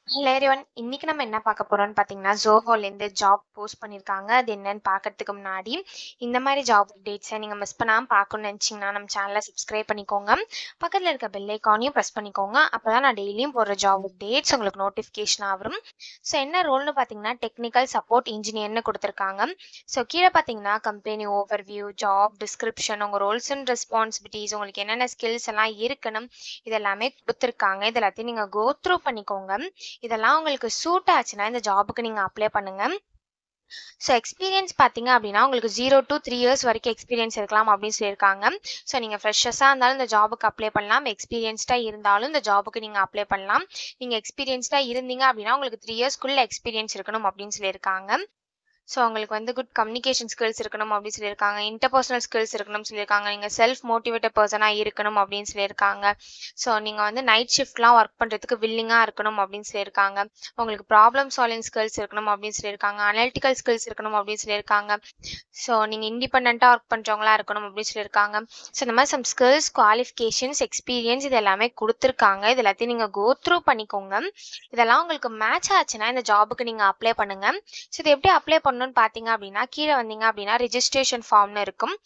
Hello everyone. இன்னைக்கு நம்ம என்ன பார்க்க போறோம்னு பார்த்தீங்கன்னா, Zohoலேருந்து ஜாப் போஸ்ட் பண்ணியிருக்காங்க. அது என்னன்னு பார்க்கறதுக்கு முன்னாடி, இந்த மாதிரி ஜாப் அப்டேட்ஸை நீங்கள் மிஸ் பண்ணாமல் பார்க்கணும்னு நினச்சிங்கன்னா, நம்ம சேனலை சப்ஸ்கிரைப் பண்ணிக்கோங்க. பக்கத்தில் இருக்க பெல் ஐக்கானையும் ப்ரெஸ் பண்ணிக்கோங்க. அப்போ தான் நான் டெய்லியும் போடுற ஜாப் அப்டேட்ஸ் உங்களுக்கு நோட்டிஃபிகேஷனாக வரும். ஸோ என்ன ரோல்னு பார்த்தீங்கன்னா, டெக்னிக்கல் சப்போர்ட் இன்ஜினியர்னு கொடுத்துருக்காங்க. ஸோ கீழே பார்த்தீங்கன்னா, கம்பெனி ஓவர்வியூ, ஜாப் டிஸ்கிரிப்ஷன், உங்கள் ரோல்ஸ் அண்ட் ரெஸ்பான்சிபிலிட்டிஸ், உங்களுக்கு என்னென்ன ஸ்கில்ஸ் எல்லாம் இருக்கணும், இதெல்லாமே கொடுத்துருக்காங்க. இது எல்லாத்தையும் நீங்கள் கோ த்ரூ பண்ணிக்கோங்க. இதெல்லாம் உங்களுக்கு சூட் ஆச்சுன்னா இந்த ஜாபுக்கு நீங்க அப்ளை பண்ணுங்க. ஸோ எக்ஸ்பீரியன்ஸ் பார்த்தீங்க அப்படின்னா உங்களுக்கு 0 to 3 இயர்ஸ் வரைக்கும் எக்ஸ்பீரியன்ஸ் இருக்கலாம் அப்படின்னு சொல்லியிருக்காங்க. ஸோ நீங்கள் ஃப்ரெஷர்ஸாக இருந்தாலும் இந்த ஜாபுக்கு அப்ளை பண்ணலாம். எக்ஸ்பீரியன்ஸ்டாக இருந்தாலும் இந்த ஜாபுக்கு நீங்கள் அப்ளை பண்ணலாம். நீங்கள் எக்ஸ்பீரியன்ஸ்டாக இருந்தீங்க அப்படின்னா உங்களுக்கு 3 இயர்ஸ்க்குள்ள எக்ஸ்பீரியன்ஸ் இருக்கணும் அப்படின்னு சொல்லியிருக்காங்க. ஸோ உங்களுக்கு வந்து குட் கம்யூனிகேஷன் ஸ்கில்ஸ் இருக்கணும் அப்படின்னு சொல்லியிருக்காங்க. இன்டர்பர்சனல் ஸ்கில்ஸ் இருக்கணும்னு சொல்லியிருக்காங்க. நீங்கள் செல்ஃப் மோட்டிவேட்டட் பர்சனாக இருக்கணும் அப்படின்னு சொல்லியிருக்காங்க. ஸோ நீங்கள் வந்து நைட் ஷிஃப்ட்லாம் ஒர்க் பண்ணுறதுக்கு வில்லிங்காக இருக்கணும் அப்படின்னு சொல்லியிருக்காங்க. உங்களுக்கு ப்ராப்ளம் சால்விங் ஸ்கில்ஸ் இருக்கணும் அப்படின்னு சொல்லியிருக்காங்க. அனலிட்டிக்கல் ஸ்கில்ஸ் இருக்கணும் அப்படின்னு சொல்லியிருக்காங்க. ஸோ நீங்கள் இண்டிபெண்ட்டாக ஒர்க் பண்ணுறவங்களா இருக்கணும் அப்படின்னு சொல்லியிருக்காங்க. ஸோ இந்த மாதிரி சம் ஸ்கில்ஸ், குவாலிஃபிகேஷன்ஸ், எக்ஸ்பீரியன்ஸ் இது எல்லாமே கொடுத்துருக்காங்க. இது எல்லாத்தையும் நீங்கள் கோ த்ரூ பண்ணிக்கோங்க. இதெல்லாம் உங்களுக்கு மேட்ச் ஆச்சுன்னா இந்த ஜாபுக்கு நீங்கள் அப்ளை பண்ணுங்க. ஸோ இது எப்படி அப்ளை பண்ணணும்னு பார்த்தீங்க அப்படின்னா, கீழே வந்தீங்க அப்படின்னா ரெஜிஸ்ட்ரேஷன் ஃபார்ம்னு இருக்கும்.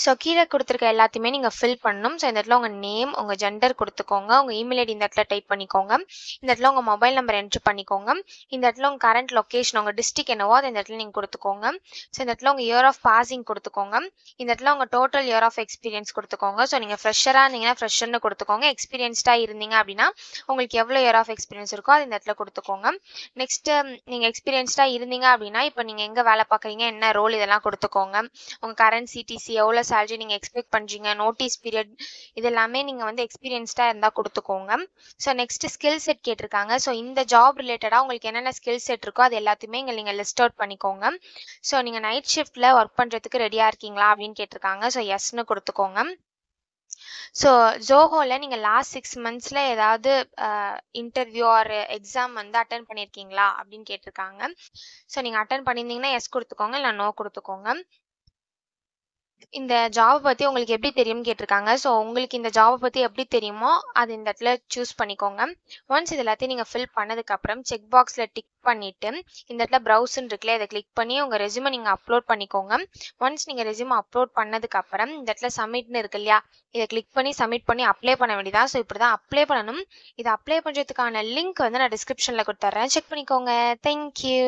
ஸோ கீழே கொடுத்துருக்க எல்லாத்தையுமே நீங்கள் ஃபில் பண்ணணும். ஸோ இந்த இடத்துல உங்கள் நேம், உங்கள் ஜெண்டர் கொடுத்துக்கோங்க. உங்கள் இமெயில் ஐடி இந்த இடத்துல டைப் பண்ணிக்கோங்க. இந்த இடத்துல உங்கள் மொபைல் நம்பர் என்ட்ரு பண்ணிக்கோங்க. இந்த இடத்துல உங்கள் கரண்ட் லொக்கேஷன், உங்கள் டிஸ்ட்ரிக் என்னவோ அதை இந்த இடத்துல நீங்கள் கொடுத்துக்கோங்க. ஸோ இந்த இடத்துல உங்கள் இயர் ஆஃப் பாசிங் கொடுத்துக்கோங்க. இந்த இடத்துல உங்கள் டோட்டல் இயர் ஆஃப் எக்ஸ்பீரியன்ஸ் கொடுத்துக்கோங்க. ஸோ நீங்கள் ஃப்ரெஷராக இருந்தீங்கன்னா ஃப்ரெஷர்னு கொடுத்துக்கோங்க. எக்ஸ்பீரியன்ஸ்டாக இருந்தீங்க அப்படின்னா உங்களுக்கு எவ்வளோ இயர் ஆஃப் எக்ஸ்பீரியன்ஸ் இருக்கோ அது இந்த இடத்துல கொடுத்துக்கோங்க. நெக்ஸ்ட்டு நீங்கள் எக்ஸ்பீரியன்ஸ்டாக இருந்தீங்க அப்படின்னா இப்போ நீங்கள் எங்கே வேலை பார்க்குறீங்க, என்ன ரோல், இதெல்லாம் கொடுத்துக்கோங்க. உங்கள் கரண்ட் சிடிசி, எவ்வளோ சேலரி நீங்கள் எக்ஸ்பெக்ட் பண்ணுறீங்க, நோட்டீஸ் பீரியட், இது எல்லாமே நீங்கள் வந்து எக்ஸ்பீரியன்ஸ்டாக இருந்தால் கொடுத்துக்கோங்க. ஸோ நெக்ஸ்ட் ஸ்கில் செட் கேட்டிருக்காங்க. ஸோ இந்த ஜாப் ரிலேட்டடாக உங்களுக்கு என்னென்ன ஸ்கில் செட் இருக்கோ அது எல்லாத்தையுமே இங்கே நீங்கள் லிஸ்ட் அவுட் பண்ணிக்கோங்க. ஸோ நீங்கள் நைட் ஷிஃப்ட்டில் ஒர்க் பண்ணுறதுக்கு ரெடியாக இருக்கீங்களா அப்படின்னு கேட்டிருக்காங்க. ஸோ எஸ்ன்னு கொடுத்துக்கோங்க. ஸோ ஜோஹோவில் நீங்கள் லாஸ்ட் 6 monthஸில் ஏதாவது இன்டர்வியூ ஆர் எக்ஸாம் வந்து அட்டன் பண்ணியிருக்கீங்களா அப்படின்னு கேட்டிருக்காங்க. ஸோ நீங்கள் அட்டன் பண்ணியிருந்தீங்கன்னா எஸ் கொடுத்துக்கோங்க, இல்லை நோ கொடுத்துக்கோங்க. இந்த ஜாப் பற்றி உங்களுக்கு எப்படி தெரியும்னு கேட்டிருக்காங்க. ஸோ உங்களுக்கு இந்த ஜாபை பற்றி எப்படி தெரியுமோ அது இந்த இடத்துல சூஸ் பண்ணிக்கோங்க. ஒன்ஸ் இது எல்லாத்தையும் நீங்கள் ஃபில் பண்ணதுக்கப்புறம் செக் பாக்ஸில் டிக் பண்ணிவிட்டு இந்த இடத்துல ப்ரௌஸ்ன்னு இருக்குல்ல, இதை கிளிக் பண்ணி உங்கள் ரெஸ்யூமை நீங்கள் அப்லோட் பண்ணிக்கோங்க. ஒன்ஸ் நீங்கள் ரெஸ்யூமை அப்லோட் பண்ணதுக்கப்புறம் இந்த இடத்துல சப்மிட்னு இருக்கு இல்லையா, இதை கிளிக் பண்ணி சப்மிட் பண்ணி அப்ளை பண்ண வேண்டியதான். ஸோ இப்படி தான் அப்ளை பண்ணணும். இதை அப்ளை பண்ணுறதுக்கான லிங்க் வந்து நான் டிஸ்கிரிப்ஷனில் கொடுத்துட்றேன், செக் பண்ணிக்கோங்க. தேங்க்யூ.